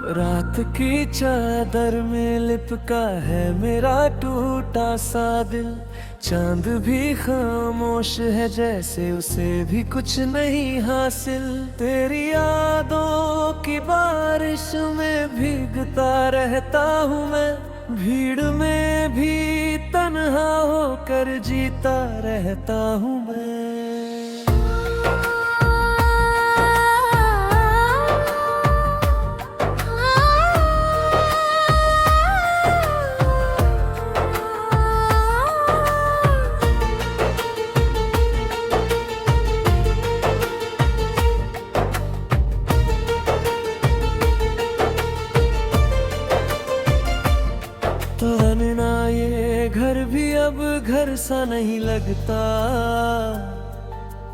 रात की चादर में लिपका है मेरा टूटा सा दिल। चांद भी खामोश है जैसे उसे भी कुछ नहीं हासिल। तेरी यादों की बारिश में भीगता रहता हूँ मैं। भीड़ में भी तन्हा होकर जीता रहता हूँ मैं। ना ये घर भी अब घर सा नहीं लगता।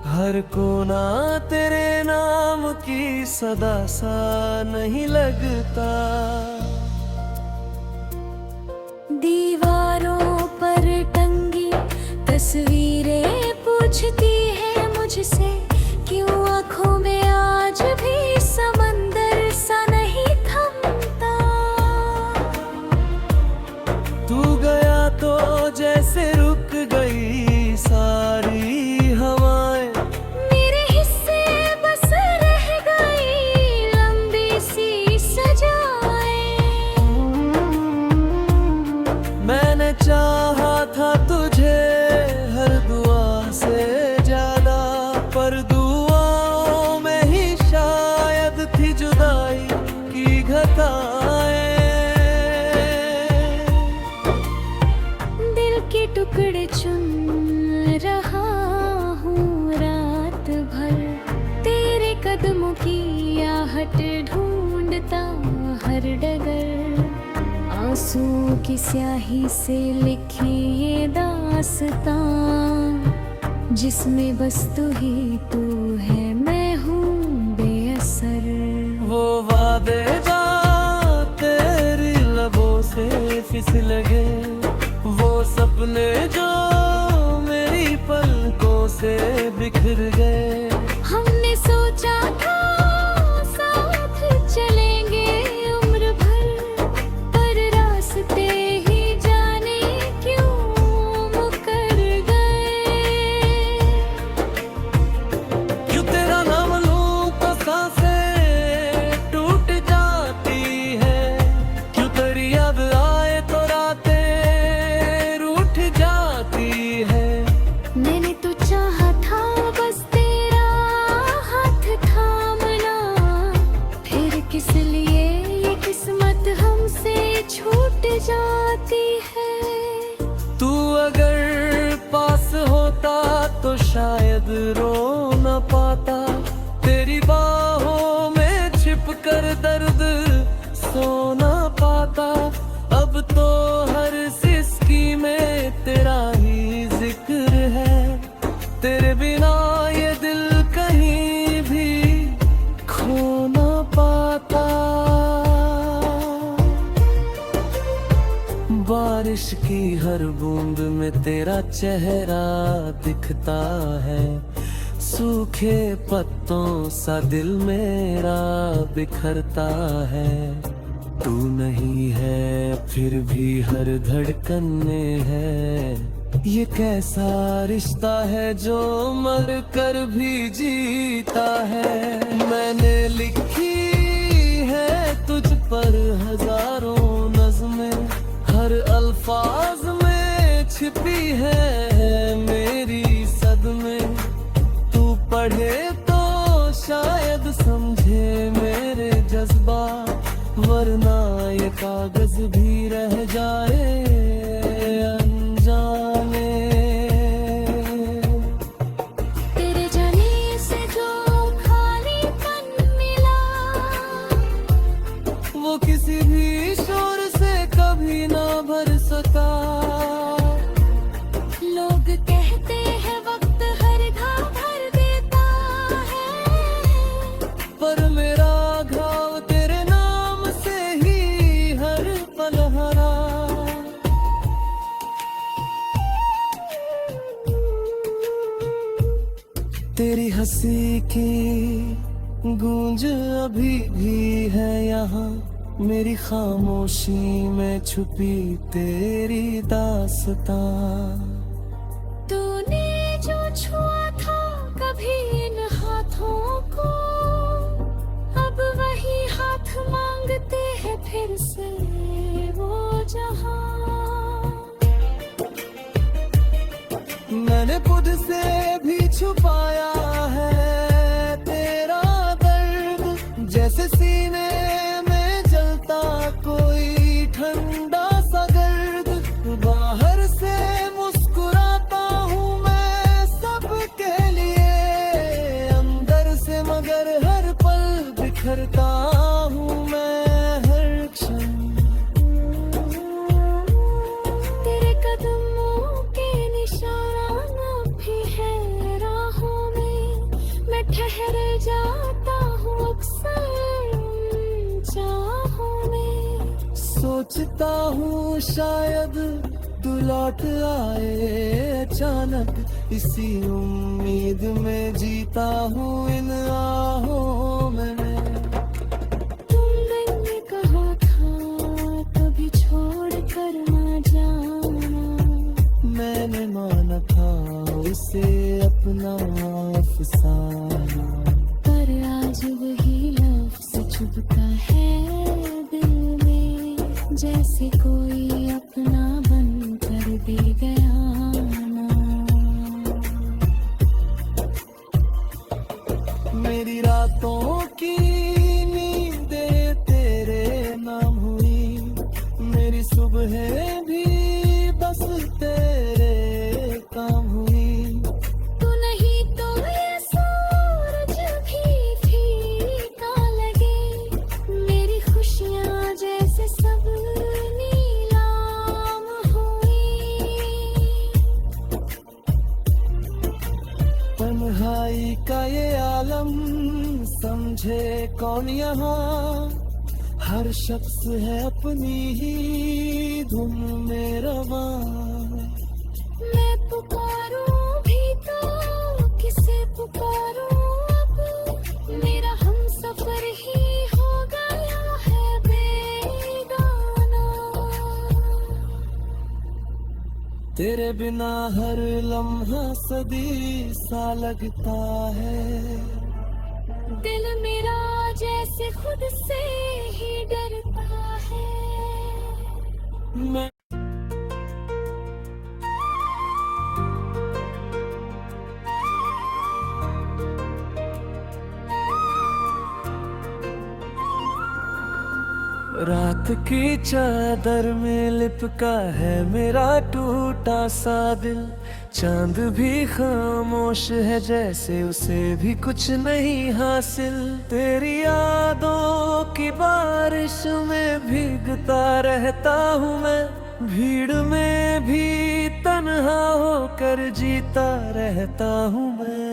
हर कोना तेरे नाम की सदा सा नहीं लगता। दीवारों पर टंगी तस्वीरें पूछती है मुझसे, क्यों आँखों में आज भी समंदर सा नहीं थमता। तू गया तो जैसे रुक गई सारी हवाएं। मेरे हिस्से बस रह गई लंबी सी सजाएं। मैंने चाहा था तुझे हर दुआ से ज्यादा, पर दुआओं में ही शायद थी जुदाई की घटाएं। के टुकड़े चुन रहा हूँ रात भर, तेरे कदमों की आहट ढूंढता हर डगर। आंसुओं की स्याही से लिखी ये दास्तां, जिसमें बस तू ही तू है, मैं हूँ बेअसर। वो वादे जा तेरी लबों से फिसल गए, वो सपने जो मेरी पलकों से बिखर गए। हमने सोचा था साथ चलेंगे उम्र भर, पर रास्ते ही जाने क्यों मुकर गए। क्यों तेरा नाम लूं तो सांसें टूट जाती है, क्यों तेरी याद आए तो रातें मैंने तो चाहा था बस तेरा हाथ थामना, फिर किस लिए ये किस्मत हमसे छूट जाती है। तू अगर पास होता तो शायद रो न पाता, तेरी बाहों में छिप कर दर्द सो न पाता। अब तो हर सिसकी में तेरा ही जिक्र है, तेरे बिना ये दिल कहीं भी खो न पाता। बारिश की हर बूंद में तेरा चेहरा दिखता है, सूखे पत्तों सा दिल मेरा बिखरता है। तू नहीं है फिर भी हर धड़कन में है, ये कैसा रिश्ता है जो मर कर भी जीता है। मैंने लिखी है तुझ पर हजारों नज़्में, हर अल्फाज में छिपी है मेरी सदमे। तू पढ़े तो शायद समझे मेरे जज्बात, वरना ये कागज भी रह जाए अनजाने। तेरे जाने से जो खालीपन मिला, वो किसी भी शोर से कभी ना भर सका। लोग कहते हैं वक्त हर घाव भर देता है, पर मेरा घाव तेरे नाम से ही हर पल हरा। तेरी हंसी की गूंज अभी भी है यहाँ, मेरी खामोशी में छुपी तेरी दास्तां। तूने जो छुआ था कभी इन हाथों को, अब वही हाथ मांगते हैं फिर से वो जहां। मैंने खुद से भी छुपाया है तेरा दर्द, जैसे सीने में जलता कोई ठंडा सा गर्द। बाहर से मुस्कुराता हूँ मैं सबके लिए, अंदर से मगर हर पल बिखरता हूँ मैं हर क्षण। तेरे कदमों के निशान भी है राहों में, मैं ठहर जाता हूँ अक्सर उन चाहों में। सोचता हूँ शायद तू लौट आए अचानक, इसी उम्मीद में जीता हूँ इन आहों में मैं। तुमने कहा था कभी छोड़ कर ना जाना, मैंने माना था उसे अपना अफसाना, पर आज वही लफ्ज़ चुभता है दिल में, जैसे कोई अपना बन कर दे गया ना। मेरी रातों की नींदें तेरे नाम हुई, मेरी सुबहें भी बस तेरे काम हुई। तू नहीं तो ये सूरज भी फीका लगे, मेरी खुशियाँ जैसे सब नीलाम हुई। तन्हाई का ये आलम समझे कौन यहाँ, हर शख्स है अपनी ही धुन में रवां। मैं पुकारूं भी तो किसे पुकारूं अब, मेरा हमसफर ही हो गया है बेगाना। तेरे बिना हर लम्हा सदी सा लगता है, दिल मेरा जैसे खुद से ही डरता है। मैं रात की चादर में लिपका है मेरा टूटा सा दिल, चांद भी खामोश है जैसे उसे भी कुछ नहीं हासिल। तेरी यादों की बारिश में भीगता रहता हूँ मैं, भीड़ में भी तन्हा होकर जीता रहता हूँ मैं।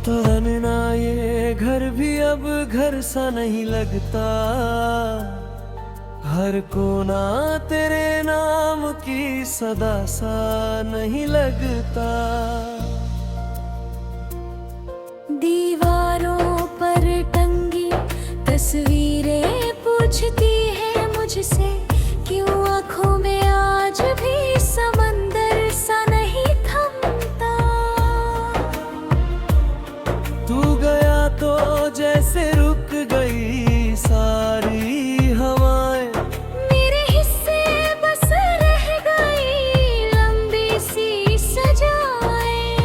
तमन्ना ये घर भी अब घर सा नहीं लगता, हर कोना तेरे नाम की सदा सा नहीं लगता। दीवारों पर टंगी तस्वीरें पूछती है मुझसे, क्यों आँखों में आज भी समंदर सा नहीं थमता। तू गया तो जैसे रुक गई सारी हवाएं, मेरे हिस्से बस रह गई लंबी सी सजाएं।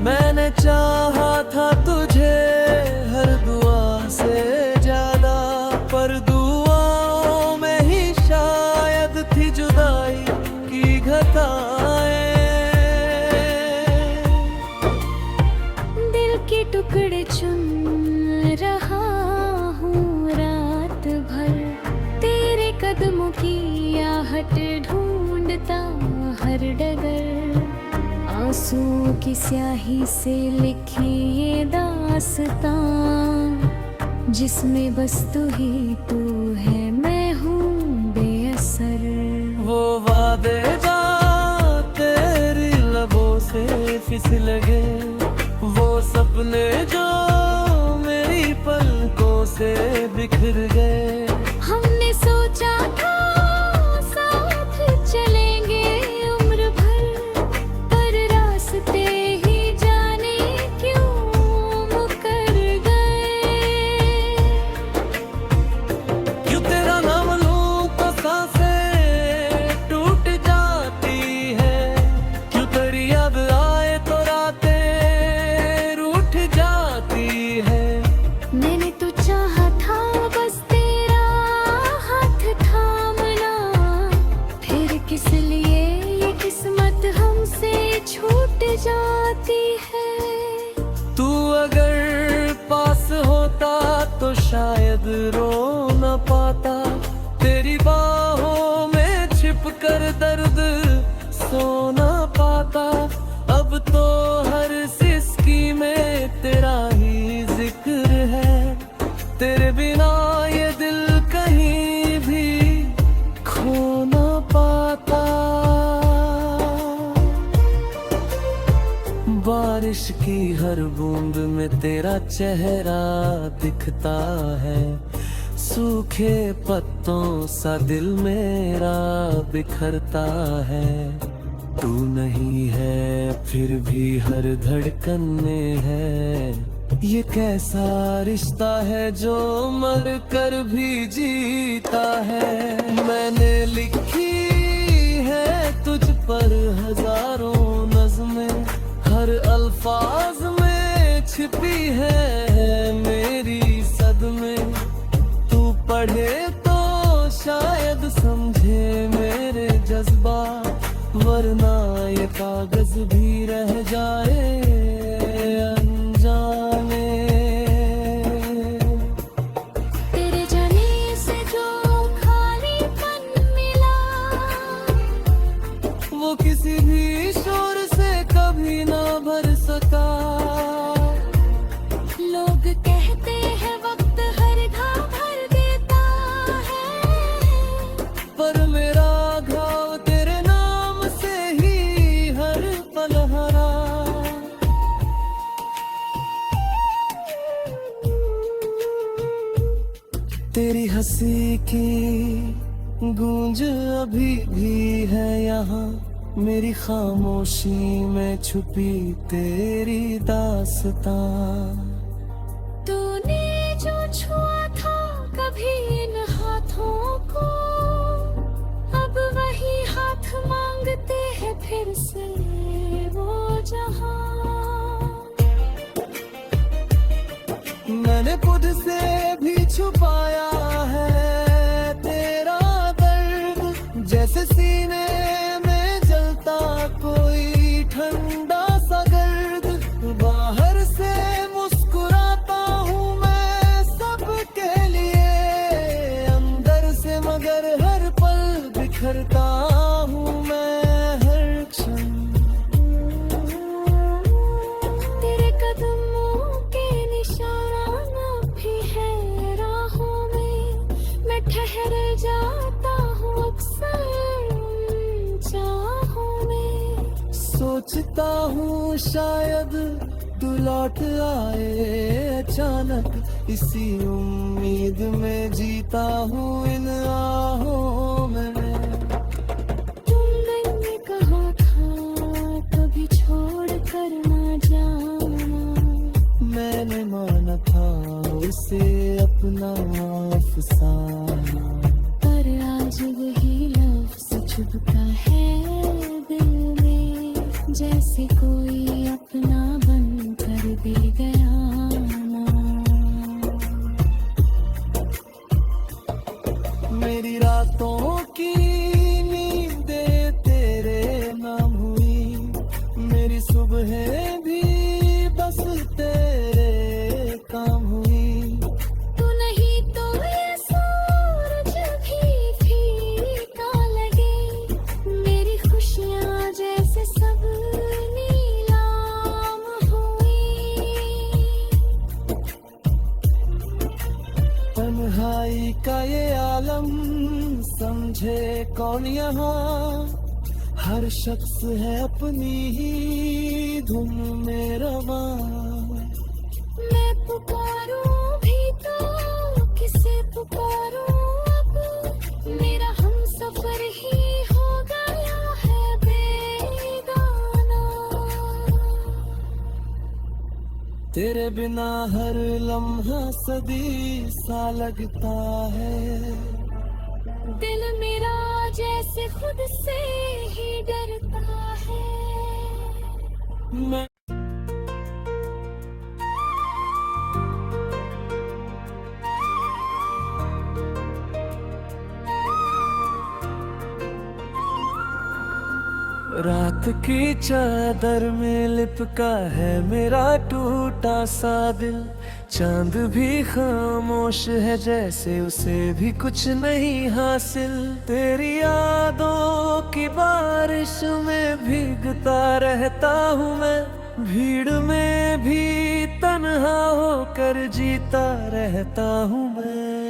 मैंने चाहा था तुझे हर दुआ से ज्यादा, पर दुआओं में ही शायद थी जुदाई की घटाएं। दिल के टुकड़े चुन रहा हूँ रात भर, तेरे कदमों की आहट ढूंढता आंसुओं की स्याही से लिखी ये दास्तां, जिसमें बस तू ही तू है, मैं हूँ बेअसर। वो वादे जा तेरी लबों से फिसल गए, वो सपने जो मेरी पलकों से बिखर गए। हमने सोचा था साथ चलेंगे उम्र भर, पर रास्ते ही जाने क्यों मुकर गए। क्यों तेरा नाम लूं तो सांसें टूट जाती है, क्यों तेरी याद आए तो रातें रूठ जाती है। मैंने तो चाहा था बस तेरा हाथ थामना, फिर किस लिए ये किस्मत हमसे छूट जाती है। तू अगर पास होता तो शायद रो न पाता, तेरी बाहों में छिप कर दर्द सो न पाता। अब तो हर सिसकी में तेरा ही जिक्र है, तेरे बिना ये दिल कहीं भी खो न पाता। बारिश की हर बूंद में तेरा चेहरा दिखता है, सूखे पत्तों सा दिल मेरा बिखरता है। तू नहीं है फिर भी हर धड़कन में है, ये कैसा रिश्ता है जो मर कर भी जीता है। मैंने लिखी है तुझ पर हजारों नज़्में, हर अल्फाज में छिपी है मेरी सदमे। तू पढ़े तो शायद समझे मेरे जज्बात, वरना ये कागज भी रह जाए अनजाने। तेरे जाने से जो खालीपन मिला, वो किसी भी शोर से कभी ना भर सका। लोग कहते हैं वक्त हर घाव भर देता है, पर मेरा घाव तेरे नाम से ही हर पल हरा। तेरी हंसी की गूंज अभी भी है यहाँ, मेरी खामोशी में छुपी तेरी दास्तां। तूने जो छुआ था कभी इन हाथों को, अब वही हाथ मांगते हैं फिर से वो जहां। मैंने खुद से भी छुपाया है तेरा दर्द, जैसे सीने में जलता कोई ठंडा सा गर्द। बाहर से मुस्कुराता हूँ मैं सबके लिए, अंदर से मगर हर पल बिखरता हूँ मैं हर क्षण। तेरे कदमों के निशाना भी है राहों में, मैं ठहर जाता हूँ अक्सर उन चाहों में। सोचता हूँ शायद तू लौट आए अचानक, इसी उम्मीद में जीता हूँ इन आहों में। तुमने कहा था कभी छोड़ कर ना जाना, मैंने माना था उसे अपना अफसाना, पर आज वही लफ्ज़ चुभता है दिल में, जैसे कोई अपना बन कर दे गया ना। मेरी रातों की नींदें तेरे नाम हुई, मेरी सुबहें भी बस तेरे काम हुई। तू नहीं तो ये सूरज भी फीका लगे, मेरी खुशियाँ जैसे सब नीले कौन यहाँ, हर शख्स है अपनी ही धुन में रवा। मैं पुकारूं भी तो किसे पुकारूं अब, मेरा हमसफर ही हो गया है बेगाना। तेरे बिना हर लम्हा सदी सा लगता है, दिल मेरा जैसे खुद से ही डरता है। मैं रात की चादर में लिपका है मेरा टूटा सा दिल, चांद भी खामोश है जैसे उसे भी कुछ नहीं हासिल। तेरी यादों की बारिश में भीगता रहता हूँ मैं, भीड़ में भी तन्हा होकर जीता रहता हूँ मैं।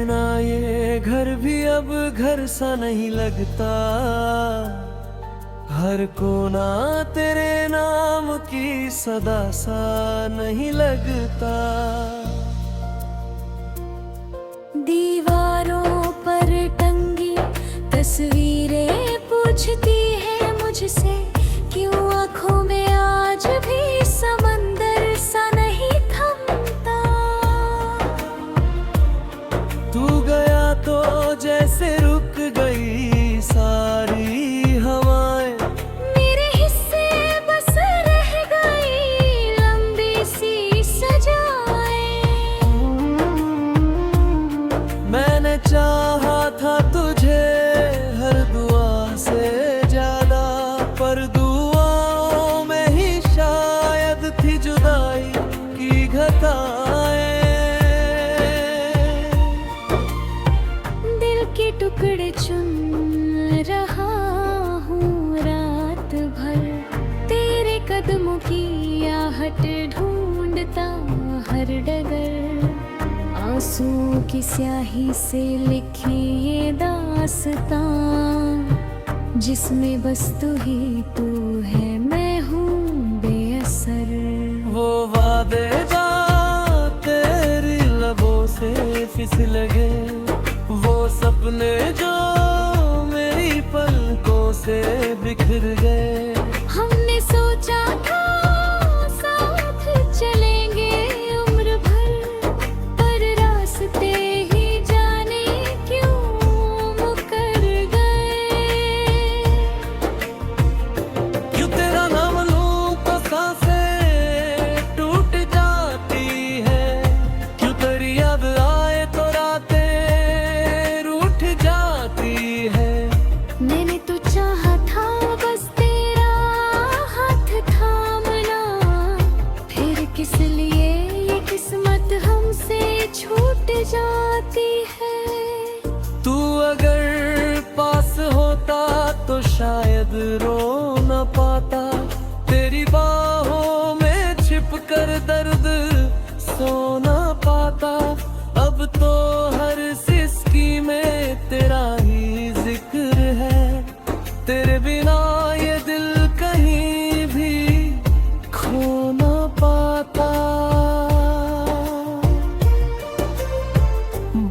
ना ये घर भी अब घर सा नहीं लगता, हर कोना तेरे नाम की सदा सा नहीं लगता। दीवारों पर टंगी तस्वीरें पूछती है मुझसे, क्यों आँखों में आज भी समंदर सा नहीं थमता। तू गया तो जैसे रुक गई सारी हवाएं, मेरे हिस्से बस रह गई लंबी सी सजाएं। मैंने चाहा था तुझे हर दुआ से ज्यादा, पर दुआओं में ही शायद थी जुदाई की घटाएं। के टुकड़े चुन रहा हूँ रात भर, तेरे कदमों की आहट ढूंढता हर डगर। आंसुओं की स्याही से लिखी ये दास्तां, जिसमें बस तू ही तू है, मैं हूँ बेअसर। वो वादे जा तेरी लबों से फिसल गए, वो सपने जो मेरी पलकों से बिखर गए। हमने सोचा था साथ चलेंगे उम्र भर, पर रास्ते ही जाने क्यों मुकर गए। क्यों तेरा नाम लूं तो सांसें टूट जाती है, क्यों तेरी याद आए तो रातें मैंने तो चाहा था बस तेरा हाथ थामना, फिर किस लिए ये किस्मत हमसे छूट जाती है। तू अगर पास होता तो शायद रो न पाता, तेरी बाहों में छिप कर दर्द सो न पाता। अब तो हर सिसकी में तेरा ही जिक्र है, तेरे बिना ये दिल कहीं भी खो न पाता।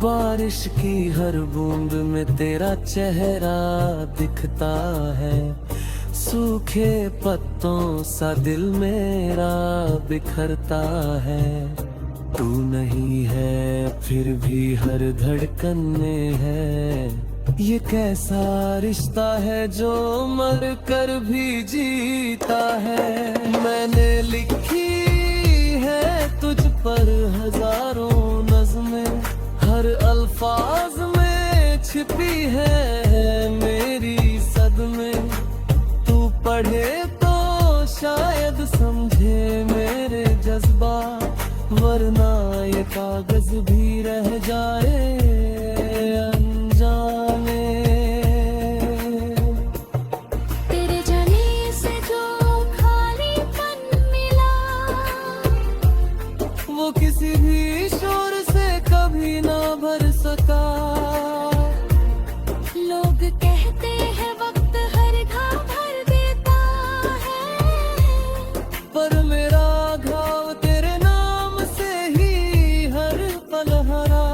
बारिश की हर बूंद में तेरा चेहरा दिखता है, सूखे पत्तों सा दिल मेरा बिखरता है। तू नहीं है फिर भी हर धड़कन में है, ये कैसा रिश्ता है जो मर कर भी जीता है। मैंने लिखी है तुझ पर हजारों नज़्में, हर अल्फाज में छिपी है मेरी सदमे। तू पढ़े तो शायद समझे रह जाए अनजाने। तेरे जाने से जो खालीपन मिला, वो किसी भी शोर से कभी ना भर सका। लोग कहते हैं वक्त हर घाव भर देता है, पर मेरा घाव तेरे नाम से ही हर पल हरा।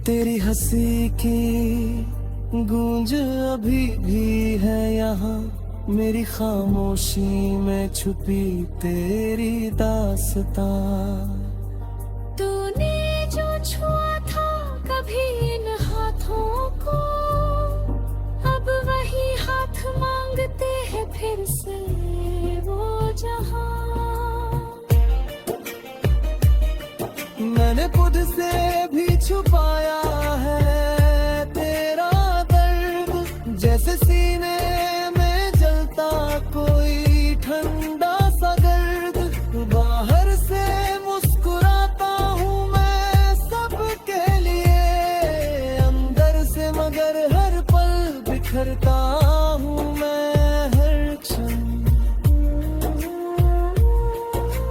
तेरी हंसी की गूंज अभी भी है यहाँ, मेरी खामोशी में छुपी तेरी दास्तां। तूने जो छुआ था कभी इन हाथों को, अब वही हाथ मांगते हैं फिर से वो जहां। मैंने खुद से भी छुपाया है तेरा दर्द, जैसे सीने में जलता कोई ठंडा सा गर्द। बाहर से मुस्कुराता हूँ मैं सबके लिए, अंदर से मगर हर पल बिखरता हूँ मैं हर क्षण।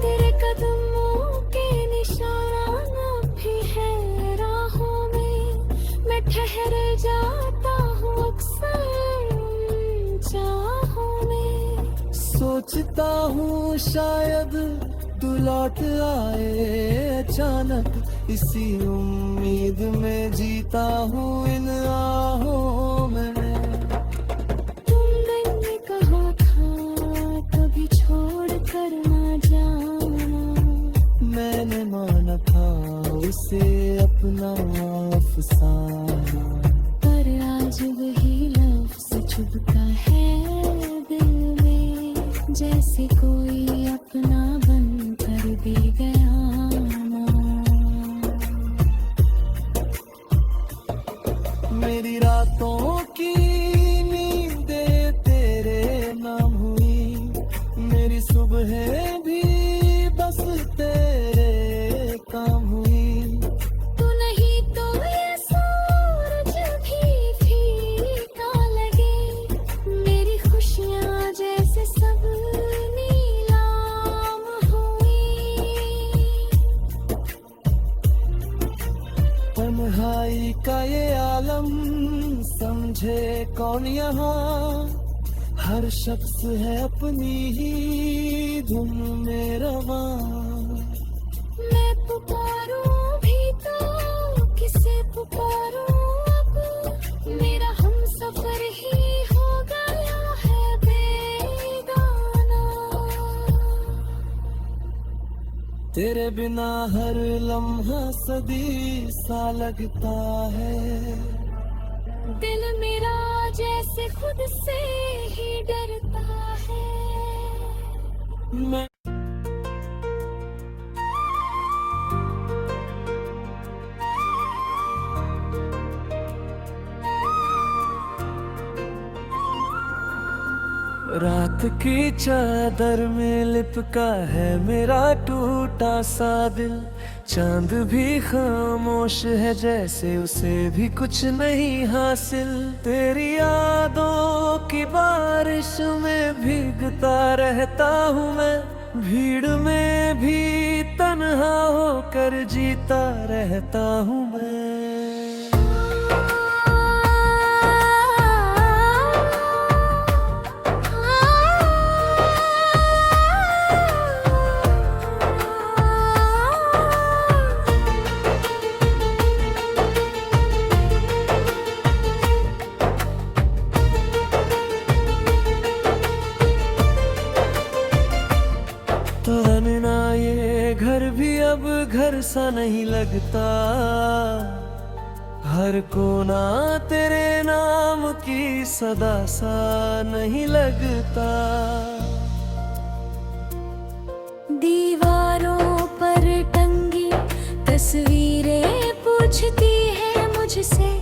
तेरे कदमों के निशान भी है राहों में, मैं ठहर जाता हूँ अक्सर चाहों में। सोचता हूँ शायद तू लौट आए अचानक, इसी उम्मीद में जीता हूँ इन आहों में। तुमने कहा था कभी छोड़ कर ना जाना, मैंने माना था उसे अपना अफसाना, पर आज वही लफ्ज़ चुभता है दिल में, जैसे कोई अपना बन कर दे गया ना। मेरी रातों की नींदें तेरे नाम हुई, मेरी सुबह भी बस तेरे काम हुई। तू नहीं तो ये सूरज भी फीका लगे, मेरी खुशियाँ जैसे सब नीलाम हुई। तन्हाई का ये आलम समझे कौन यहाँ, हर शख्स है अपनी ही धुन में रवां। मैं पुकारूं भी तो किसे पुकारूं अब, मेरा हमसफर ही हो गया है बेगाना। तेरे बिना हर लम्हा सदी सा लगता है, दिल मेरा जैसे खुद से ही डरता है। मैं रात की चादर में लिपका है मेरा टूटा सा दिल, चांद भी खामोश है जैसे उसे भी कुछ नहीं हासिल। तेरी यादों की बारिश में भीगता रहता हूँ मैं, भीड़ में भी तन्हा होकर जीता रहता हूँ मैं। ना ये घर भी अब घर सा नहीं लगता, हर कोना तेरे नाम की सदा सा नहीं लगता। दीवारों पर टंगी तस्वीरें पूछती है मुझसे,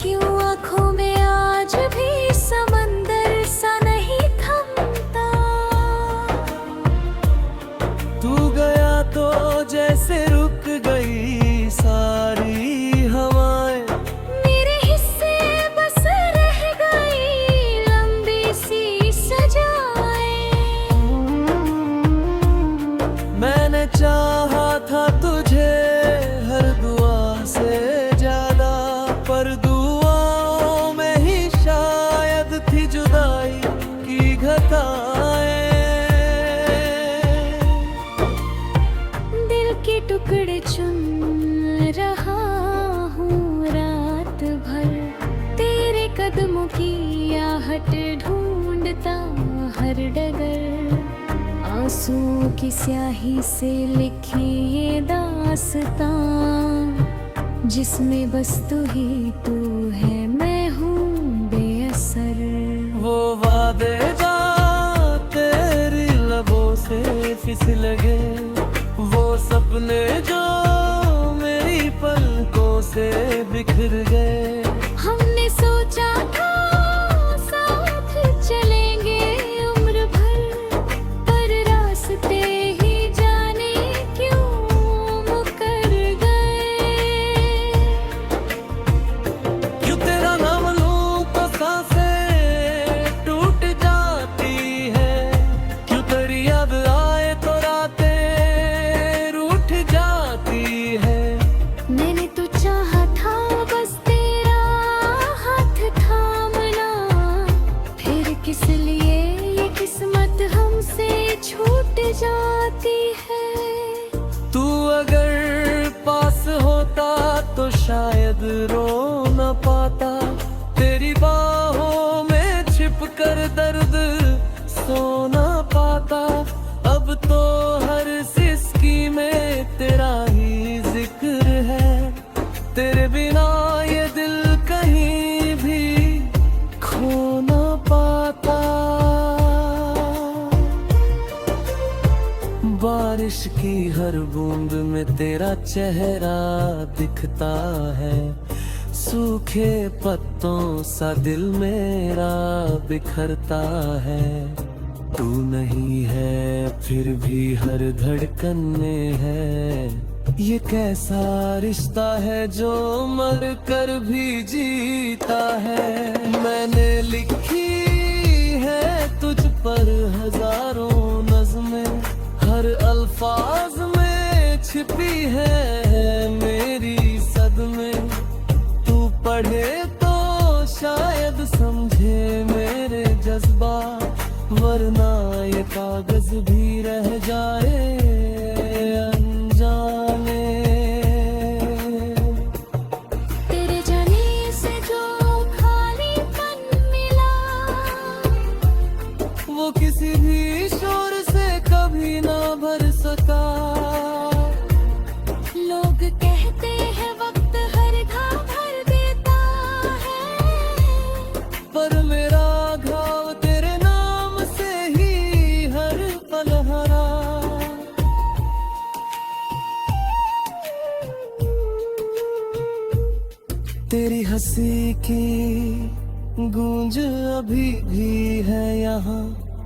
क्यों आँखों में आज भी समंदर सा नहीं थमता। तू गया तो जैसे रुक गई सारी हवाएं। मेरे हिस्से बस रह गई लंबी सी सजाएं। मैंने चाहा था तुझे हर दुआ से ज्यादा, पर दुआओं में ही शायद थी जुदाई की घटाएं। दिल के टुकड़े चुन रहा हूँ रात भर, तेरे कदमों की आहट ढूंढता हर डगर। आंसुओं की स्याही से लिखी ये दास्तां, जिसमें बस तू ही तू है, मैं हूँ बेअसर। वो वादे जा तेरी लबों से फिसल गए, वो सपने जो मेरी पलकों से बिखर गए। हमने सोचा था साथ चलेंगे उम्र भर, पर रास्ते ही जाने क्यों मुकर गए। क्यों तेरा नाम लूं तो सांसें टूट जाती है, क्यों तेरी याद आए तो रातें रूठ जाती है। मैंने तो चाहा था बस तेरा हाथ थामना, फिर किस लिए ये किस्मत हमसे छूट जाती है। तू अगर पास होता तो शायद रो न पाता, तेरी बाहों में छिप कर दर्द सो न पाता। अब तो हर सिसकी में तेरा ही जिक्र है, तेरे बिना ये दिल कहीं भी खो न पाता। बारिश की हर बूंद में तेरा चेहरा दिखता है, सूखे पत्तों सा दिल मेरा बिखरता है। तू नहीं है फिर भी हर धड़कन में है, ये कैसा रिश्ता है जो मर कर भी जीता है। मैंने लिखी है तुझ पर हजारों नज़्में, हर अल्फाज में छिपी है मेरी सदमे। तू पढ़े तो शायद समझे मेरे जज्बात, वरना ये कागज भी रह जाए अनजाने। तेरे जाने से जो खालीपन मिला, वो किसी भी शोर से कभी ना भर सका। लोग कहते हैं वक्त हर घाव भर देता है, पर मेरा घाव तेरे नाम से ही हर पल हरा। तेरी हंसी की गूंज अभी भी है यहाँ,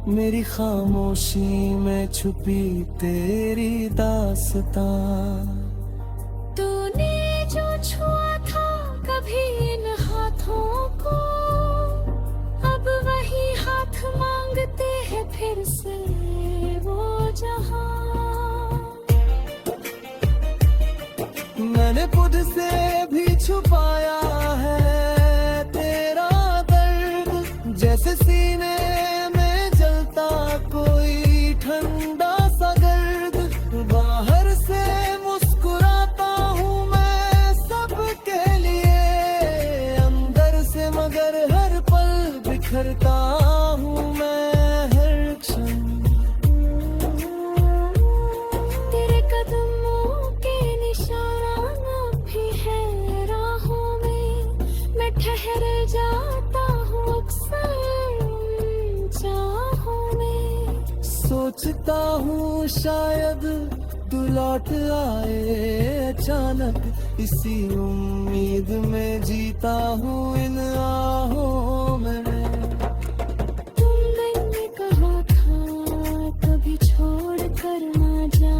मेरी खामोशी में छुपी तेरी दास्तां। तूने जो छुआ था कभी इन हाथों को, अब वही हाथ मांगते हैं फिर से वो जहां। मैंने खुद से भी छुपाया है तेरा दर्द, जैसे सीने में जलता कोई ठंडा सा गर्द। बाहर से मुस्कुराता हूँ मैं सबके लिए, अंदर से मगर हर पल बिखरता हूँ मैं हर क्षण। तेरे कदमों के निशान भी है राहों में, मैं ठहर जाता हूँ अक्सर उन चाहों में। सोचता हूँ शायद तू लौट आए अचानक, इसी उम्मीद में जीता हूँ इन आहों में। तुमने कहा था कभी छोड़ कर ना जा,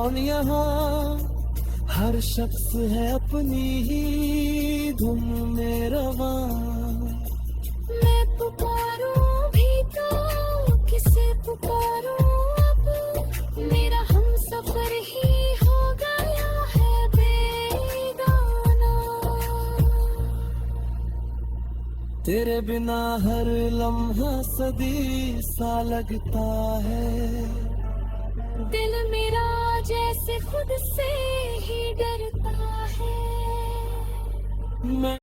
कौन यहाँ, हर शख्स है अपनी ही धुन में रवां। मैं पुकारूं भी तो किसे पुकारूं अब, मेरा हमसफर ही हो गया है बेगाना। तेरे बिना हर लम्हा सदी सा लगता है, दिल मेरा जैसे खुद से ही डरता है। मैं